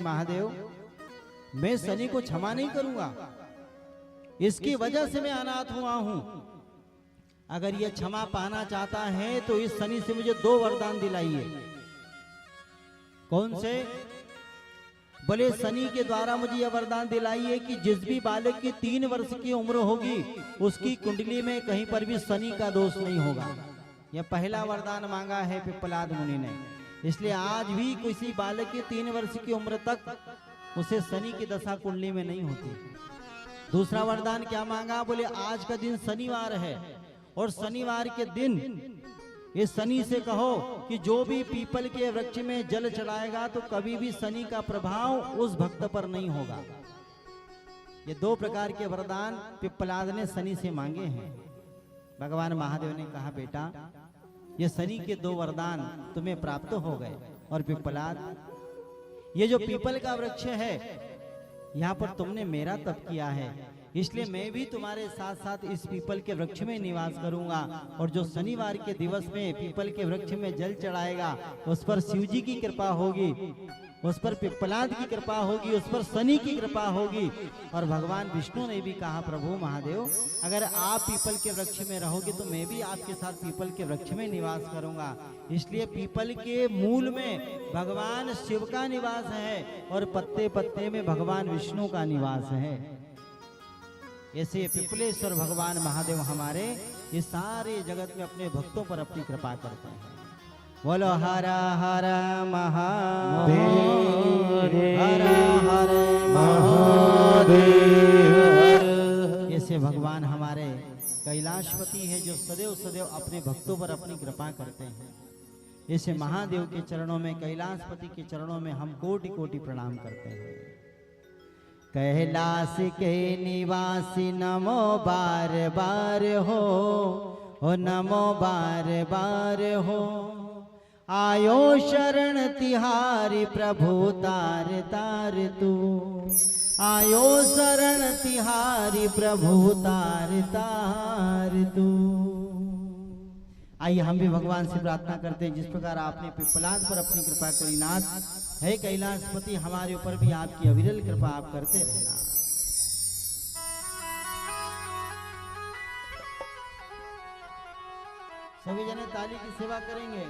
महादेव मैं शनि को क्षमा नहीं करूंगा, इसकी वजह से मैं अनाथ हुआ हूं। अगर ये क्षमा पाना चाहता है तो इस शनि से मुझे 2 वरदान दिलाइए। कौन से? बोले शनि के द्वारा मुझे यह वरदान दिलाइए कि जिस भी बालक की 3 वर्ष की उम्र होगी उसकी कुंडली में कहीं पर भी शनि का दोष नहीं होगा। यह पहला वरदान मांगा है पिप्पलाद मुनि ने। इसलिए आज भी किसी बालक की 3 वर्ष की उम्र तक उसे शनि की दशा कुंडली में नहीं होती। दूसरा वरदान क्या मांगा? बोले आज का दिन शनिवार है और शनिवार के दिन इस शनि से कहो कि जो भी पीपल के वृक्ष में जल चढ़ाएगा तो कभी भी शनि का प्रभाव उस भक्त पर नहीं होगा। ये 2 प्रकार के वरदान पिप्पलाद ने शनि से मांगे हैं। भगवान महादेव ने कहा बेटा ये शनि के 2 वरदान तुम्हें प्राप्त हो गए। और पिप्पलाद ये जो पीपल का वृक्ष है यहाँ पर तुमने मेरा तप किया है, इसलिए मैं भी तुम्हारे साथ साथ इस पीपल के वृक्ष में निवास करूंगा। और जो शनिवार के दिवस में पीपल के वृक्ष में जल चढ़ाएगा उस पर शिव जी की कृपा होगी, उस पर पिप्पलाद की कृपा होगी, उस पर शनि की कृपा होगी। और भगवान विष्णु ने भी कहा प्रभु महादेव अगर आप पीपल के वृक्ष में रहोगे तो मैं भी आपके साथ पीपल के वृक्ष में निवास करूंगा। इसलिए पीपल के मूल में भगवान शिव का निवास है और पत्ते पत्ते में भगवान विष्णु का निवास है। ऐसे पिपलेश्वर भगवान महादेव हमारे इस सारे जगत में अपने भक्तों पर अपनी कृपा करते हैं। बोलो हर हर महादेव, हर हर महादेव। ऐसे भगवान हमारे कैलाशपति है जो सदैव सदैव अपने भक्तों पर अपनी कृपा करते हैं। ऐसे महादेव के चरणों में, कैलाशपति के चरणों में हम कोटि कोटि प्रणाम करते हैं। कैलाश के निवासी नमो बार बार हो, नमो बार बार हो। आयो शरण तिहारी प्रभु तार तार तू, आयो शरण तिहारी प्रभु तार तार तू। आइए हम भी भगवान से प्रार्थना करते हैं जिस प्रकार आपने पिप्पलाद पर अपनी कृपा करी। नाथ है कैलाशपति हमारे ऊपर भी आपकी अविरल कृपा आप करते रहना। सभी जने ताली की सेवा करेंगे।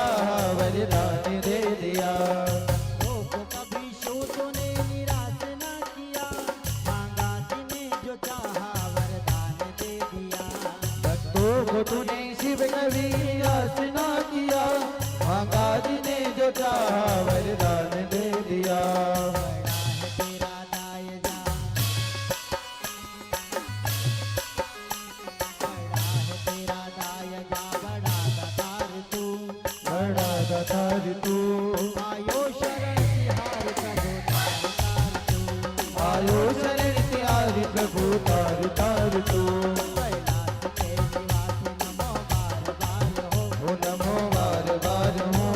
चाहा वरदान दे दिया। को कभी शो तूने निराश ना किया, मांगा जिन्हें जो चाहा वरदान दे दिया। भक्तों को तूने शिव कभी निराश ना किया, मांगा जिन्हें जो चाहा वरदान दे दिया। तार तू आयो शरण तिहार प्रभु तार तू, आयो शरण तिहारी प्रभु तार तार तू। कैलाश के निवासी नमो बार बार हो, नमो बार बार हो।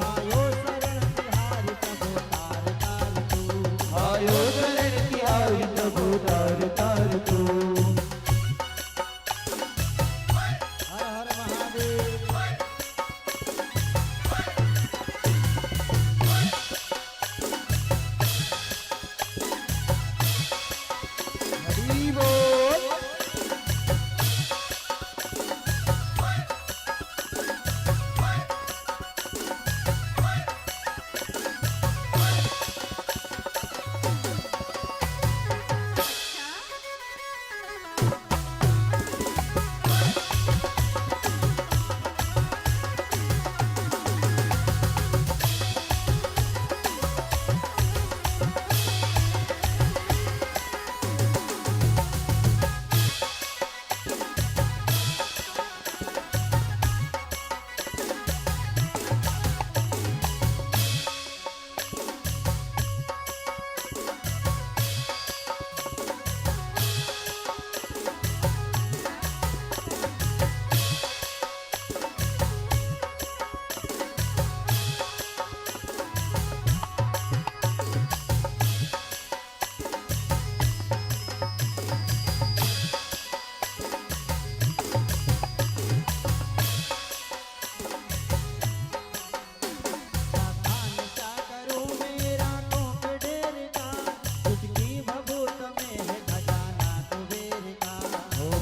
आयो शरण तिहारी प्रभु तार तार तू, आयो शरण तिहारी प्रभु तार तार तू। हर हर महादेव। हरि बोल।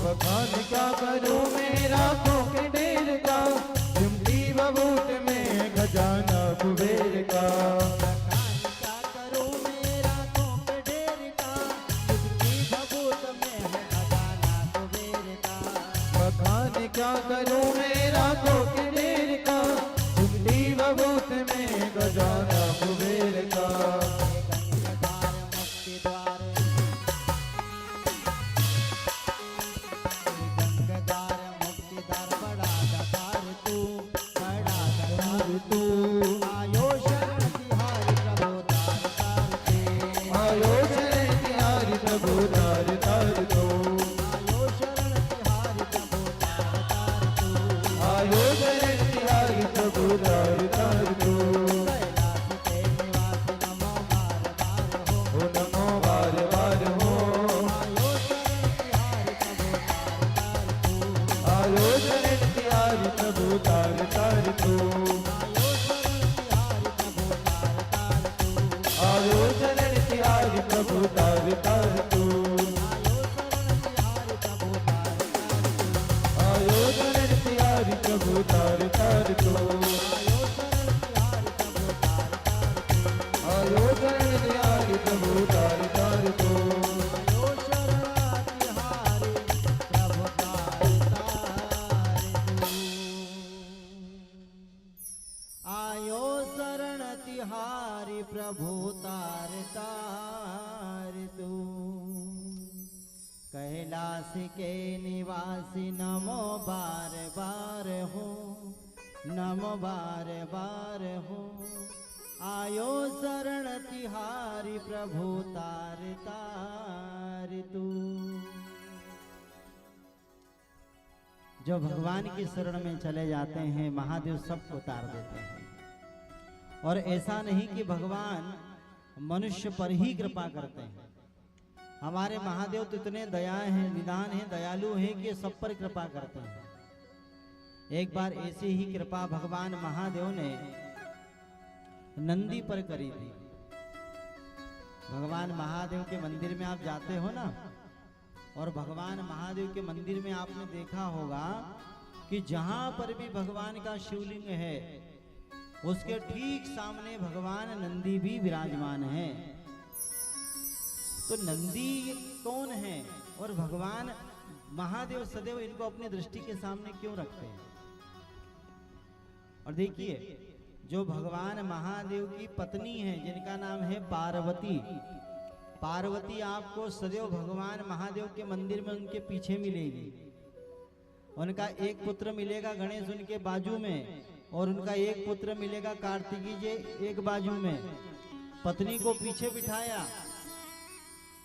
बखान क्या करूं मेरा के ढेर का, सिमटी बबूत में खजाना कुबेर का। क्या करूं मेरा के ढेर का, जिसकी भभूत में है खजाना कुबेर का। बखान क्या करूं मेरा के ढेर का, सिमटी बबूत में खजाना कुबेर का। तू आयो शरण तिहारी प्रभु तार तार तू, आयो शरण तिहारी प्रभु तार तार तू। आयो शरण तिहारी प्रभु तार तार तू, आयो शरण तिहारी प्रभु तार तार तू। कैलाश के निवासी नमो बार बार हो, नमो बार बार हो। आयो शरण तिहारी प्रभु तार तार तू, आयो शरण तिहारी प्रभु तार तार तू। आयो शरण तिहारी प्रभु तार तार तू। आयो शरण तिहारी प्रभु तार तार तू। आयो शरण तिहारी प्रभु तार तार तू। आयो शरण तिहारी प्रभु तार तार तू, कैलाश के निवासी नमो बार बार हो, नमो बार बार हो। आयो शरण तिहारी प्रभु तार तार तू। जो भगवान की शरण में चले जाते हैं महादेव सबको उतार देते हैं। और ऐसा नहीं कि भगवान मनुष्य पर ही कृपा करते हैं, हमारे महादेव तो इतने दया हैं, निदान हैं, दयालु हैं कि सब पर कृपा करते हैं। एक बार ऐसी ही कृपा भगवान महादेव ने नंदी पर करी थी। भगवान महादेव के मंदिर में आप जाते हो ना, और भगवान महादेव के मंदिर में आपने देखा होगा कि जहां पर भी भगवान का शिवलिंग है उसके ठीक सामने भगवान नंदी भी विराजमान है। तो नंदी कौन है और भगवान महादेव सदैव इनको अपनी दृष्टि के सामने क्यों रखते हैं? और देखिए, जो भगवान महादेव की पत्नी है जिनका नाम है पार्वती, पार्वती आपको सदैव भगवान महादेव के मंदिर में उनके पीछे मिलेगी। उनका एक पुत्र मिलेगा गणेश उनके बाजू में, और उनका एक पुत्र मिलेगा कार्तिकी जी एक बाजू में। पत्नी को पीछे बिठाया,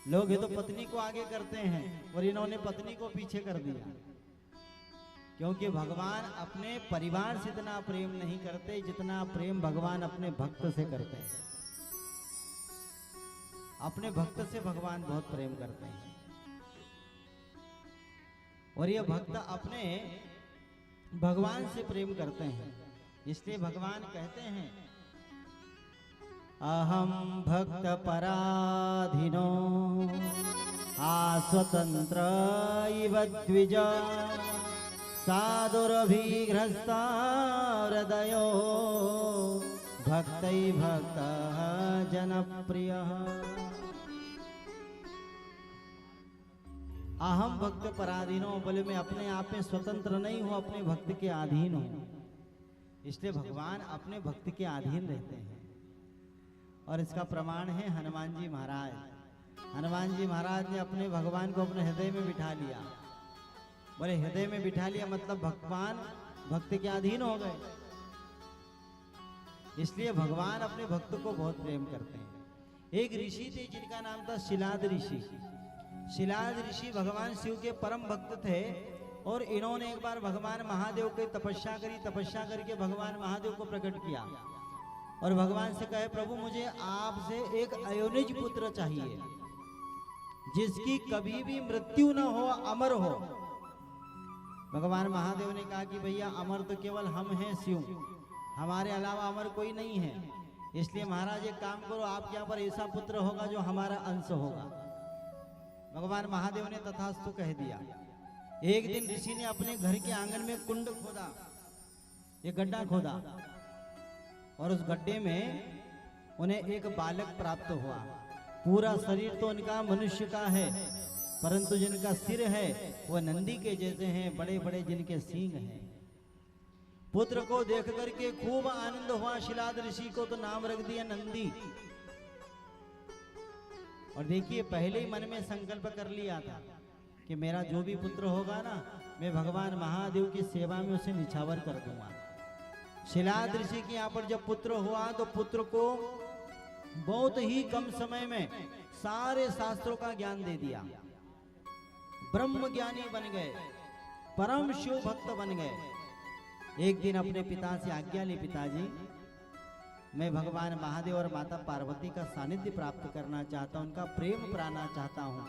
लोग ये तो पत्नी को आगे करते हैं और इन्होंने पत्नी को पीछे कर दिया, क्योंकि भगवान अपने परिवार से इतना प्रेम नहीं करते जितना प्रेम भगवान अपने भक्त से करते हैं। अपने भक्त से भगवान बहुत प्रेम करते हैं, और ये भक्त अपने भगवान से प्रेम करते हैं। इसलिए भगवान कहते हैं, अहम भक्त पराधीनो आस्वतंत्र इव द्विज साधुरभिग्रस्ता हृदयो भक्तै भक्तः जनप्रियः। अहम भक्त पराधीनो, बोले मैं अपने आप में स्वतंत्र नहीं हूं, अपने भक्त के अधीन हूं। इसलिए भगवान अपने भक्त के अधीन रहते हैं, और इसका प्रमाण है हनुमान जी महाराज। हनुमान जी महाराज ने अपने भगवान को अपने हृदय में बिठा लिया। बोले हृदय में बिठा लिया मतलब भगवान भक्त के अधीन हो गए। इसलिए भगवान अपने भक्त को बहुत प्रेम करते हैं। एक ऋषि थे जिनका नाम था शिलाद ऋषि। शिलाद ऋषि भगवान शिव के परम भक्त थे, और इन्होंने एक बार भगवान महादेव की तपस्या करी। तपस्या करके भगवान महादेव को प्रकट किया और भगवान से कहे, प्रभु मुझे आपसे एक अयोनिज पुत्र चाहिए जिसकी कभी भी मृत्यु न हो, अमर हो। भगवान महादेव ने कहा कि भैया अमर तो केवल हम हैं शिव, हमारे अलावा अमर कोई नहीं है। इसलिए महाराज एक काम करो, आपके यहाँ पर ऐसा पुत्र होगा जो हमारा अंश होगा। भगवान महादेव ने तथास्तु कह दिया। एक दिन ऋषि ने अपने घर के आंगन में कुंड खोदा, एक गड्ढा खोदा, और उस गड्ढे में उन्हें एक बालक प्राप्त हुआ। पूरा शरीर तो उनका मनुष्य का है, परंतु जिनका सिर है वह नंदी के जैसे हैं, बड़े बड़े जिनके सींग हैं। पुत्र को देख करके खूब आनंद हुआ शिलाद ऋषि को, तो नाम रख दिया नंदी। और देखिए, पहले ही मन में संकल्प कर लिया था कि मेरा जो भी पुत्र होगा ना, मैं भगवान महादेव की सेवा में उसे निछावर कर दूंगा। शिलाद ऋषि के यहाँ पर जब पुत्र हुआ तो पुत्र को बहुत ही कम समय में सारे शास्त्रों का ज्ञान दे दिया। ब्रह्म ज्ञानी बन गए, परम शिव भक्त बन गए। एक दिन अपने पिता से आज्ञा ली, पिताजी मैं भगवान महादेव और माता पार्वती का सानिध्य प्राप्त करना चाहता हूं, उनका प्रेम पाना चाहता हूं।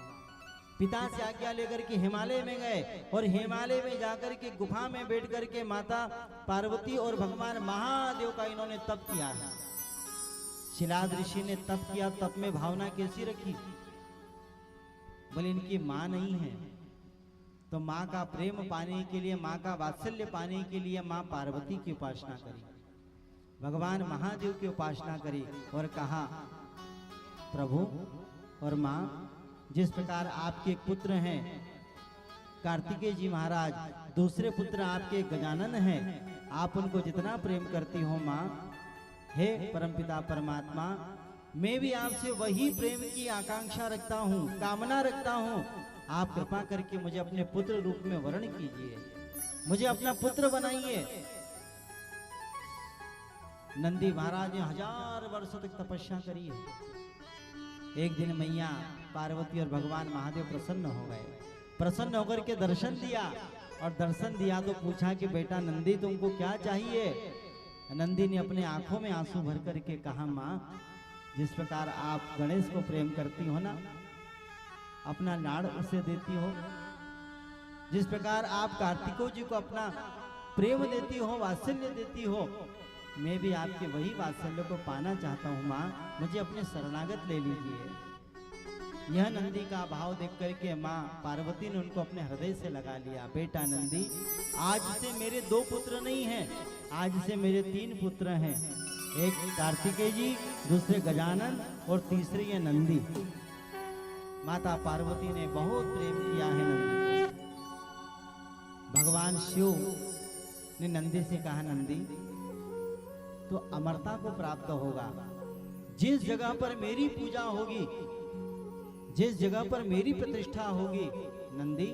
पिता से आज्ञा लेकर के हिमालय में गए, और हिमालय में जाकर के गुफा में बैठ करके माता पार्वती और भगवान महादेव का इन्होंने तप किया है। शिलाद ऋषि ने तप किया, तप में भावना कैसी रखी? बोले इनकी माँ नहीं है, तो माँ का प्रेम पाने के लिए, माँ का वात्सल्य पाने के लिए माँ पार्वती की उपासना करी, भगवान महादेव की उपासना करी, और कहा प्रभु और माँ, जिस प्रकार आपके एक पुत्र हैं कार्तिकेय जी महाराज, दूसरे पुत्र आपके गजानन हैं, आप उनको जितना प्रेम करती हो माँ, हे परमपिता परमात्मा, मैं भी आपसे वही प्रेम की आकांक्षा रखता हूँ, कामना रखता हूँ। आप कृपा करके मुझे अपने पुत्र रूप में वर्ण कीजिए, मुझे अपना पुत्र बनाइए। नंदी महाराज ने 1000 वर्षों तक तपस्या करी है। एक दिन मैया पार्वती और भगवान महादेव प्रसन्न हो गए। प्रसन्न होकर के दर्शन दिया, और दर्शन दिया तो पूछा कि बेटा नंदी तुमको क्या चाहिए? नंदी ने अपने आंखों में आंसू भर करके कहा, माँ जिस प्रकार आप गणेश को प्रेम करती हो ना, अपना लाड़ उसे देती हो, जिस प्रकार आप कार्तिको जी को अपना प्रेम देती हो, वात्सल्य देती हो, मैं भी आपके वही वात्सल्य को पाना चाहता हूँ माँ, मुझे अपने शरणागत ले लीजिए। यह नंदी का भाव देख करके माँ पार्वती ने उनको अपने हृदय से लगा लिया। बेटा नंदी, आज से मेरे 2 पुत्र नहीं हैं, आज से मेरे 3 पुत्र हैं। एक कार्तिकेय जी, दूसरे गजानन और तीसरे ये नंदी। माता पार्वती ने बहुत प्रेम किया है नंदी को। भगवान शिव ने नंदी से कहा, नंदी तो अमरता को प्राप्त होगा। जिस जगह पर मेरी पूजा होगी, जिस जगह पर मेरी प्रतिष्ठा होगी नंदी,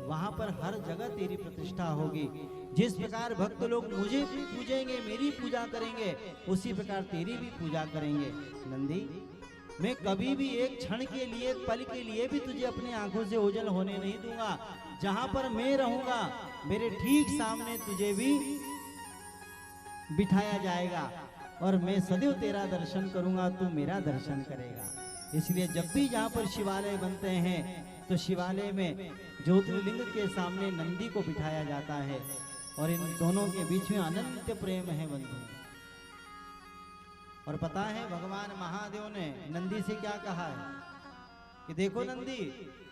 वहां पर हर जगह तेरी प्रतिष्ठा होगी। जिस प्रकार भक्त लोग मुझे पूजेंगे, मेरी पूजा करेंगे, उसी प्रकार तेरी भी पूजा करेंगे। नंदी, मैं कभी भी एक क्षण के लिए, एक पल के लिए भी तुझे अपनी आंखों से ओझल होने नहीं दूंगा। जहां पर मैं रहूंगा, मेरे ठीक सामने तुझे भी बिठाया जाएगा और मैं सदैव तेरा दर्शन करूंगा, तू मेरा दर्शन करेगा। इसलिए जब भी जहाँ पर शिवालय बनते हैं तो शिवालय में ज्योतिर्लिंग के सामने नंदी को बिठाया जाता है और इन दोनों के बीच में अनंत प्रेम है बंधु। और पता है भगवान महादेव ने नंदी से क्या कहा है कि देखो नंदी,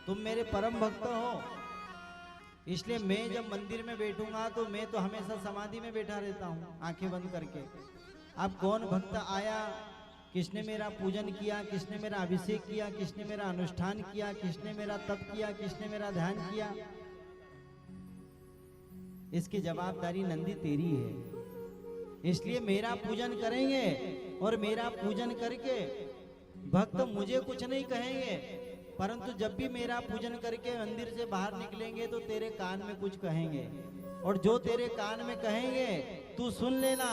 तुम मेरे परम भक्त हो, इसलिए मैं जब मंदिर में बैठूंगा तो मैं तो हमेशा समाधि में बैठा रहता हूँ आंखें बंद करके। अब कौन भक्त आया, किसने मेरा पूजन किया, किसने मेरा अभिषेक किया, किसने मेरा अनुष्ठान किया, किसने मेरा तप किया, किसने मेरा ध्यान किया, इसकी जवाबदारी नंदी तेरी है। इसलिए मेरा पूजन करेंगे और मेरा पूजन करके भक्त मुझे कुछ नहीं कहेंगे, परंतु जब भी मेरा पूजन करके मंदिर से बाहर निकलेंगे तो तेरे कान में कुछ कहेंगे, और जो तेरे कान में कहेंगे तू सुन लेना,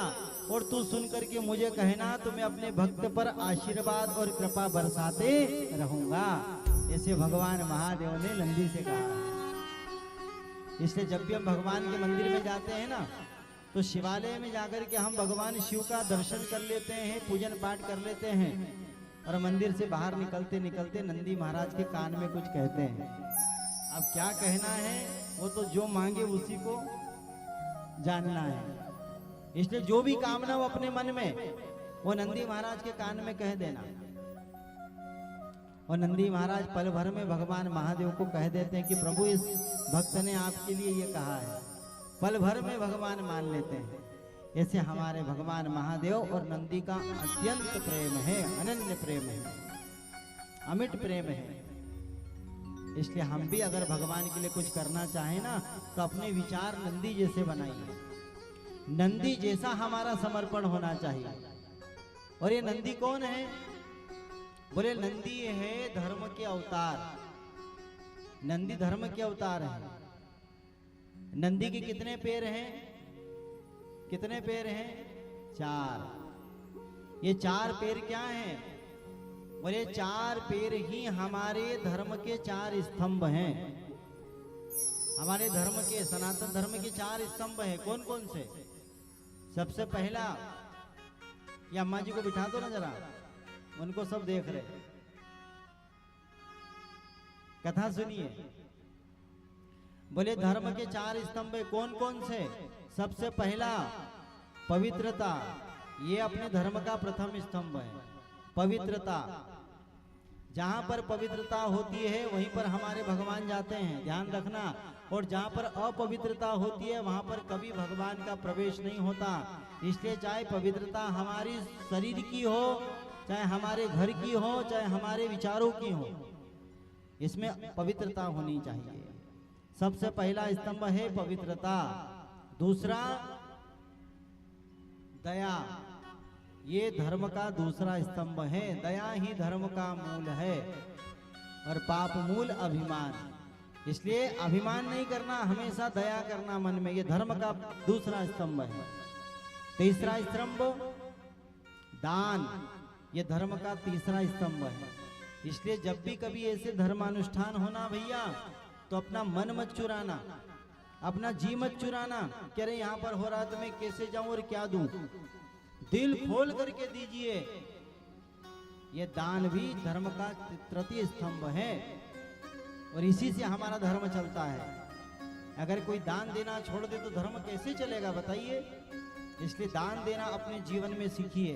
और तू सुन करके मुझे कहना तो मैं अपने भक्त पर आशीर्वाद और कृपा बरसाते रहूंगा। ऐसे भगवान महादेव ने नंदी से कहा। इसलिए जब भी हम भगवान के मंदिर में जाते हैं ना, तो शिवालय में जाकर के हम भगवान शिव का दर्शन कर लेते हैं, पूजन पाठ कर लेते हैं, और मंदिर से बाहर निकलते निकलते नंदी महाराज के कान में कुछ कहते हैं। अब क्या कहना है वो तो जो मांगे उसी को जानना है। इसलिए जो भी कामना हो अपने मन में वो नंदी महाराज के कान में कह देना। और नंदी महाराज पल भर में भगवान महादेव को कह देते हैं कि प्रभु इस भक्त ने आपके लिए ये कहा है। पल भर में भगवान मान लेते हैं। ऐसे हमारे भगवान महादेव और नंदी का अत्यंत प्रेम है, अनन्य प्रेम है, अमिट प्रेम है। इसलिए हम भी अगर भगवान के लिए कुछ करना चाहे ना, तो अपने विचार नंदी जैसे बनाइए, नंदी जैसा हमारा समर्पण होना चाहिए। और ये नंदी कौन है? बोले नंदी है धर्म के अवतार। नंदी धर्म के अवतार है। नंदी के कितने पैर हैं? कितने पैर हैं? 4। ये 4 पैर क्या हैं? बोले 4 पैर ही हमारे धर्म के 4 स्तंभ हैं। हमारे धर्म के, सनातन धर्म के 4 स्तंभ हैं। कौन कौन से? सबसे पहला, ये अम्मा जी को बिठा दो ना जरा, उनको सब देख रहे। कथा सुनिए। बोले धर्म के 4 स्तंभ कौन कौन से? सबसे पहला पवित्रता, ये अपने धर्म का प्रथम स्तंभ है। पवित्रता, जहां पर पवित्रता होती है वहीं पर हमारे भगवान जाते हैं, ध्यान रखना। और जहां पर अपवित्रता होती है वहां पर कभी भगवान का प्रवेश नहीं होता। इसलिए चाहे पवित्रता हमारी शरीर की हो, चाहे हमारे घर की हो, चाहे हमारे विचारों की हो, इसमें पवित्रता होनी चाहिए। सबसे पहला स्तंभ है पवित्रता। दूसरा दया, ये धर्म का दूसरा स्तंभ है। दया ही धर्म का मूल है। और पाप मूल अभिमान, इसलिए अभिमान नहीं करना, हमेशा दया करना मन में, ये धर्म का दूसरा स्तंभ है। तीसरा स्तंभ दान, ये धर्म का तीसरा स्तंभ है। इसलिए जब भी कभी ऐसे धर्मानुष्ठान होना भैया, तो अपना मन मत चुराना, अपना जी मत चुराना। कह रहे यहाँ पर हो रहा तो मैं कैसे जाऊं और क्या दूं? दिल खोल करके दीजिए। ये दान भी धर्म का तृतीय स्तंभ है और इसी से हमारा धर्म चलता है। अगर कोई दान देना छोड़ दे तो धर्म कैसे चलेगा बताइए? इसलिए दान देना अपने जीवन में सीखिए,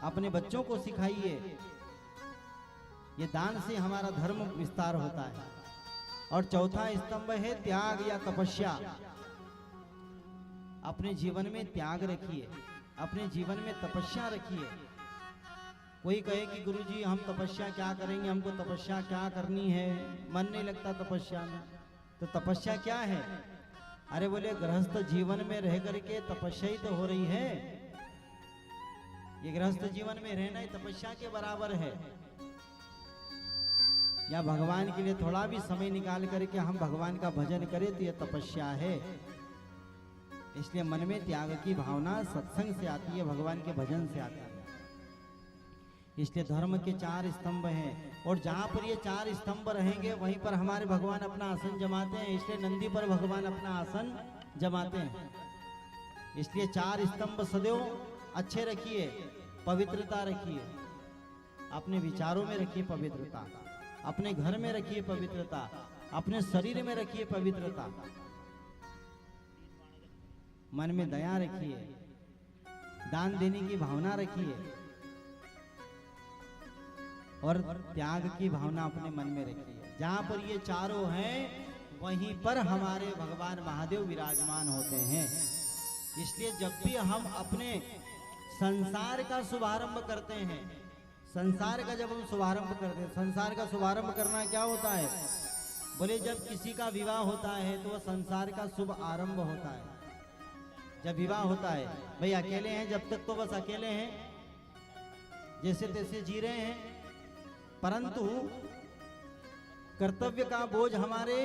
अपने बच्चों को सिखाइए। ये दान से हमारा धर्म विस्तार होता है। और चौथा स्तंभ है त्याग या तपस्या। अपने जीवन में त्याग रखिए, अपने जीवन में तपस्या रखिए। कोई कहे कि गुरुजी हम तपस्या क्या करेंगे, हमको तपस्या क्या करनी है, मन नहीं लगता तपस्या में। तो तपस्या क्या है? अरे बोले गृहस्थ जीवन में रह करके तपस्या ही तो हो रही है। ये गृहस्थ जीवन में रहना ही तपस्या के बराबर है। या भगवान के लिए थोड़ा भी समय निकाल करके हम भगवान का भजन करें तो यह तपस्या है। इसलिए मन में त्याग की भावना सत्संग से आती है, भगवान के भजन से आती है। इसलिए धर्म के 4 स्तंभ हैं और जहाँ पर ये 4 स्तंभ रहेंगे वहीं पर हमारे भगवान अपना आसन जमाते हैं। इसलिए नंदी पर भगवान अपना आसन जमाते हैं। इसलिए 4 स्तंभ सदैव अच्छे रखिए, पवित्रता रखिए, अपने विचारों में रखिए पवित्रता, अपने घर में रखिए पवित्रता, अपने शरीर में रखिए पवित्रता, मन में दया रखिए, दान देने की भावना रखिए और त्याग की भावना अपने मन में रखिए। जहां पर ये चारों हैं वहीं पर हमारे भगवान महादेव विराजमान होते हैं। इसलिए जब भी हम अपने संसार का शुभारंभ करते हैं, संसार का जब हम शुभारंभ करते हैं, संसार का शुभारंभ करना क्या होता है? बोले जब किसी का विवाह होता है तो वह संसार का शुभ आरंभ होता है। जब विवाह होता है, भाई अकेले हैं जब तक तो बस अकेले हैं, जैसे तैसे जी रहे हैं, परंतु कर्तव्य का बोझ हमारे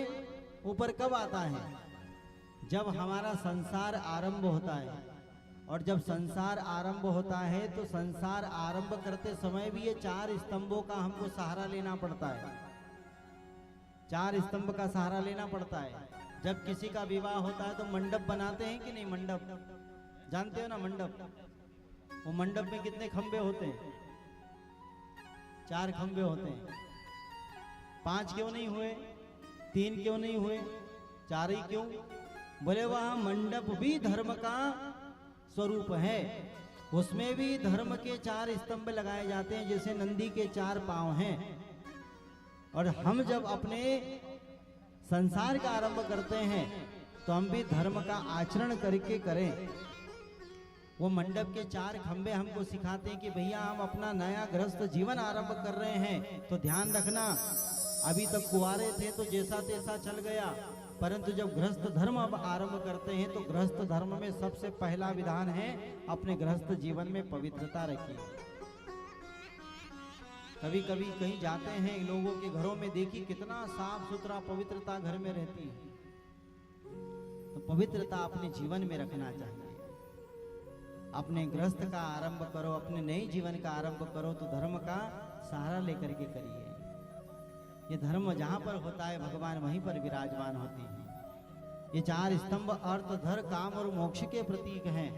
ऊपर कब आता है? जब हमारा संसार आरंभ होता है। और जब संसार आरंभ होता है तो संसार आरंभ करते समय भी ये 4 स्तंभों का हमको सहारा लेना पड़ता है। 4 स्तंभ का सहारा लेना पड़ता है। जब किसी का विवाह होता है तो मंडप बनाते हैं कि नहीं? मंडप जानते हो ना? मंडप, वो मंडप में कितने खंबे होते हैं? 4 खंबे होते हैं। 5 क्यों नहीं हुए? 3 क्यों नहीं हुए? 4 ही क्यों? बोले वहां मंडप भी धर्म का स्वरूप है, उसमें भी धर्म के 4 स्तंभ लगाए जाते हैं, जैसे नंदी के 4 पांव हैं। और हम जब अपने संसार का आरंभ करते हैं तो हम भी धर्म का आचरण करके करें। वो मंडप के 4 खंबे हमको सिखाते हैं कि भैया हम अपना नया गृहस्थ जीवन आरंभ कर रहे हैं तो ध्यान रखना, अभी तक कुंवारे थे तो जैसा तैसा चल गया, परंतु जब गृहस्थ धर्म अब आरंभ करते हैं तो गृहस्थ धर्म में सबसे पहला विधान है अपने गृहस्थ जीवन में पवित्रता रखिए। कभी कभी कहीं जाते हैं लोगों के घरों में, देखिए कितना साफ सुथरा पवित्रता घर में रहती है। तो पवित्रता अपने जीवन में रखना चाहिए। अपने गृहस्थ का आरंभ करो, अपने नए जीवन का आरंभ करो तो धर्म का सहारा लेकर के करिए। ये धर्म जहां पर होता है भगवान वहीं पर विराजमान होते हैं। ये 4 स्तंभ अर्थ, धर्म, काम और मोक्ष के प्रतीक हैं।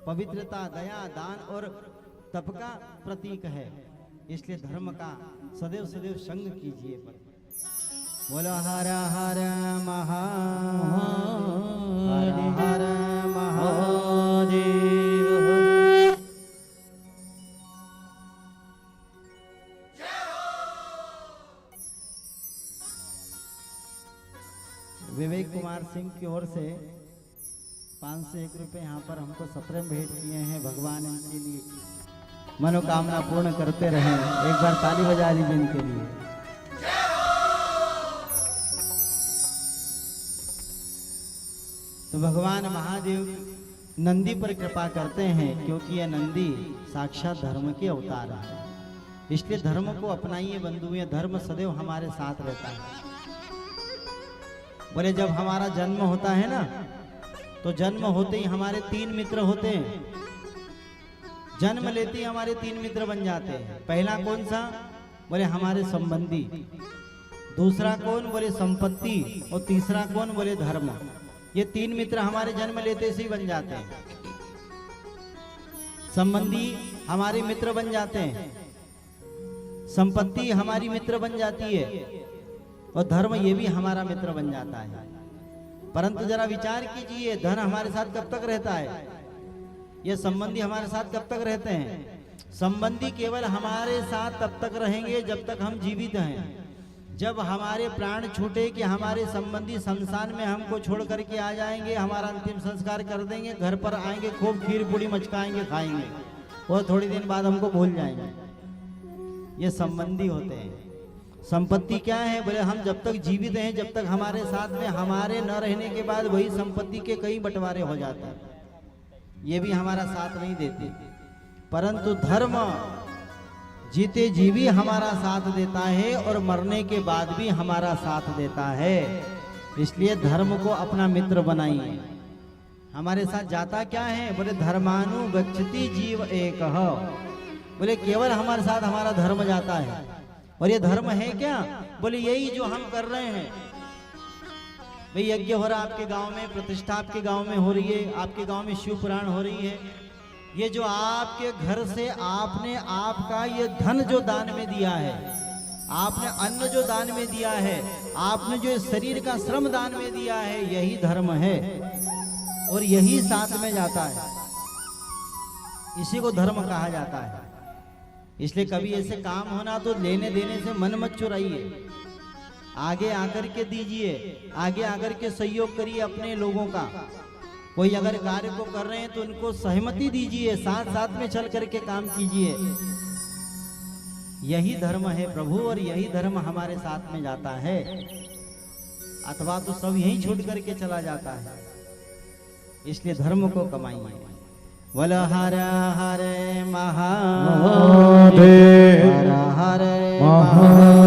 पवित्रता, दया, दान और तप का प्रतीक है। इसलिए धर्म का सदैव सदैव संग कीजिए। बोलो हर हर महादेव, हर हर महादेव। विवेक कुमार सिंह की ओर से 501 रुपये यहाँ पर हमको सप्रेम भेंट किए हैं। भगवान इनके लिए मनोकामना पूर्ण करते रहें। एक बार ताली बजा लीजिए इनके लिए। तो भगवान महादेव नंदी पर कृपा करते हैं क्योंकि यह नंदी साक्षात धर्म के अवतार है। इसलिए धर्म को अपनाइए बंधुएं, धर्म सदैव हमारे साथ रहता है। बोले जब हमारा जन्म होता है ना तो जन्म होते ही हमारे 3 मित्र होते हैं। जन्म लेते ही हमारे 3 मित्र बन जाते हैं। पहला कौन सा? बोले हमारे संबंधी। दूसरा कौन? बोले संपत्ति। और तीसरा कौन? बोले धर्म। ये 3 मित्र हमारे जन्म लेते से ही बन जाते हैं। संबंधी हमारे मित्र बन जाते हैं, संपत्ति हमारी मित्र बन जाती है और धर्म ये भी हमारा मित्र बन जाता है। परंतु जरा विचार कीजिए, धन हमारे साथ कब तक रहता है? ये संबंधी हमारे साथ कब तक रहते हैं? संबंधी केवल हमारे साथ तब तक रहेंगे जब तक हम जीवित हैं। जब हमारे प्राण छूटे कि हमारे संबंधी शमशान में हमको छोड़ करके आ जाएंगे, हमारा अंतिम संस्कार कर देंगे, घर पर आएंगे, खूब खीर पूड़ी मचकाएंगे, खाएंगे और थोड़ी दिन बाद हमको भूल जाएंगे। ये संबंधी होते हैं। संपत्ति क्या है? बोले हम जब तक जीवित हैं, जब तक हमारे साथ में, हमारे न रहने के बाद वही संपत्ति के कई बंटवारे हो जाते हैं, ये भी हमारा साथ नहीं देते। परंतु धर्म जीते जीवी हमारा साथ देता है और मरने के बाद भी हमारा साथ देता है। इसलिए धर्म को अपना मित्र बनाइए। हमारे साथ जाता क्या है? बोले धर्मानुगच्छति जीव एक। बोले केवल हमारे साथ हमारा धर्म जाता है। और ये धर्म है क्या? बोले यही जो हम कर रहे हैं। भाई यज्ञ हो रहा आपके गांव में, प्रतिष्ठा आपके गांव में हो रही है, आपके गांव में शिव पुराण हो रही है। ये जो आपके घर से आपने आपका ये धन जो दान में दिया है, आपने अन्न जो दान में दिया है, आपने जो शरीर का श्रम दान में दिया है, यही धर्म है और यही साथ में जाता है। इसी को धर्म कहा जाता है। इसलिए कभी ऐसे काम होना तो लेने देने से मन मत चुराइए, आगे आकर के दीजिए, आगे आकर के सहयोग करिए अपने लोगों का। कोई अगर कार्य को कर रहे हैं तो उनको सहमति दीजिए, साथ साथ में चल करके काम कीजिए। यही धर्म है प्रभु और यही धर्म हमारे साथ में जाता है। अथवा तो सब यही छूट करके चला जाता है। इसलिए धर्म को कमाइए। बोल हर हर महादेव, हर हर महादेव।